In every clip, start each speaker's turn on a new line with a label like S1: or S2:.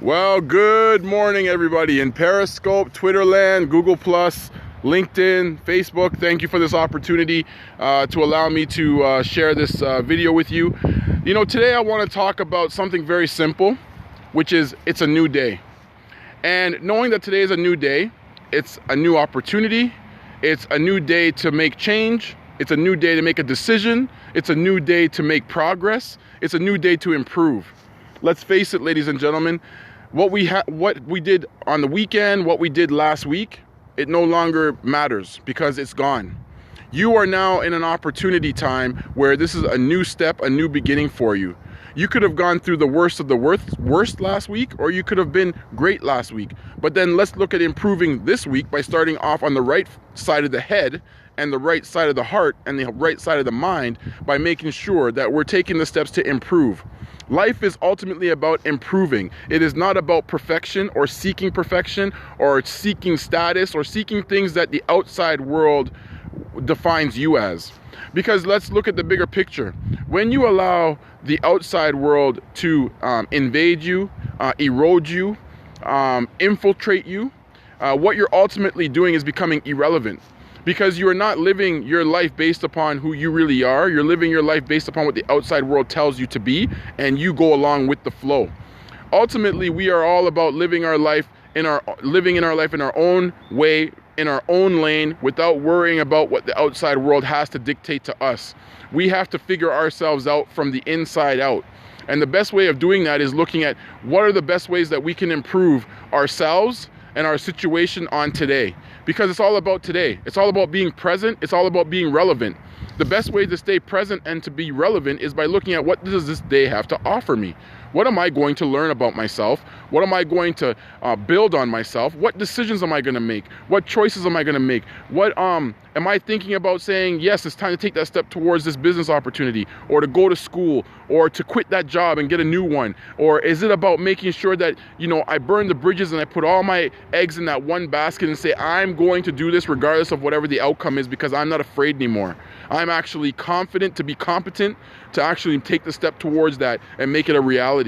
S1: Well, good morning, everybody in Periscope, Twitterland, Google+, LinkedIn, Facebook. Thank you for this opportunity to allow me to share this video with you. You know, today I want to talk about something very simple, which is it's a new day. And knowing that today is a new day, it's a new opportunity, it's a new day to make change, it's a new day to make a decision, it's a new day to make progress, it's a new day to improve. Let's face it, ladies and gentlemen, what we did on the weekend, what we did last week, it no longer matters because it's gone. You are now in an opportunity time where this is a new step, a new beginning for you. You could have gone through the worst of the worst last week, or you could have been great last week. But then let's look at improving this week by starting off on the right side of the head and the right side of the heart and the right side of the mind by making sure that we're taking the steps to improve. Life is ultimately about improving. It is not about perfection or seeking perfection or seeking status or seeking things that the outside world defines you as. Because let's look at the bigger picture. When you allow the outside world to invade you, erode you, infiltrate you, what you're ultimately doing is becoming irrelevant. Because you are not living your life based upon who you really are. You're living your life based upon what the outside world tells you to be, and you go along with the flow. Ultimately, we are all about living our life in our own way, in our own lane, without worrying about what the outside world has to dictate to us. We have to figure ourselves out from the inside out. And the best way of doing that is looking at what are the best ways that we can improve ourselves and our situation on today. Because it's all about today. It's all about being present. It's all about being relevant. The best way to stay present and to be relevant is by looking at what does this day have to offer me? What am I going to learn about myself? What am I going to build on myself? What decisions am I going to make? What choices am I going to make? What am I thinking about saying, yes, it's time to take that step towards this business opportunity, or to go to school, or to quit that job and get a new one? Or is it about making sure that, you know, I burn the bridges and I put all my eggs in that one basket and say, I'm going to do this regardless of whatever the outcome is because I'm not afraid anymore. I'm actually confident to be competent to actually take the step towards that and make it a reality.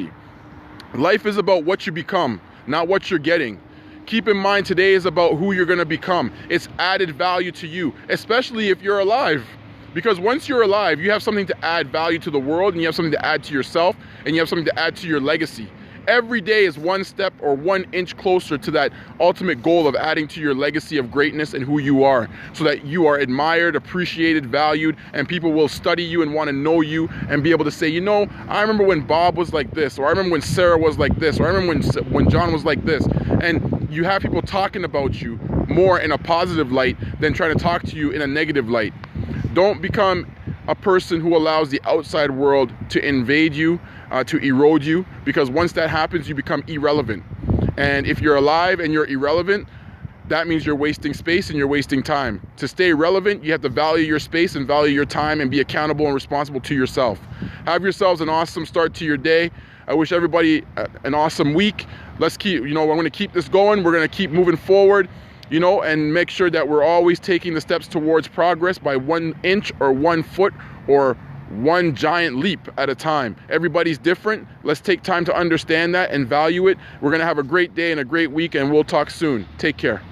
S1: Life is about what you become, not what you're getting. Keep in mind, today is about who you're going to become. It's added value to you, especially if you're alive. Because once you're alive, you have something to add value to the world, and you have something to add to yourself, and you have something to add to your legacy. Every day is one step or 1 inch closer to that ultimate goal of adding to your legacy of greatness and who you are, so that you are admired, appreciated, valued, and people will study you and want to know you and be able to say, you know, I remember when Bob was like this, or I remember when Sarah was like this, or I remember when John was like this. And you have people talking about you more in a positive light than trying to talk to you in a negative light. Don't become a person who allows the outside world to invade you, to erode you, because once that happens, you become irrelevant. And if you're alive and you're irrelevant, that means you're wasting space and you're wasting time. To stay relevant, you have to value your space and value your time and be accountable and responsible to yourself. Have yourselves an awesome start to your day. I wish everybody an awesome week. Let's keep, you know, we're going to keep this going. We're going to keep moving forward, you know, and make sure that we're always taking the steps towards progress by 1 inch or 1 foot or one giant leap at a time. Everybody's different. Let's take time to understand that and value it. We're going to have a great day and a great week, and we'll talk soon. Take care.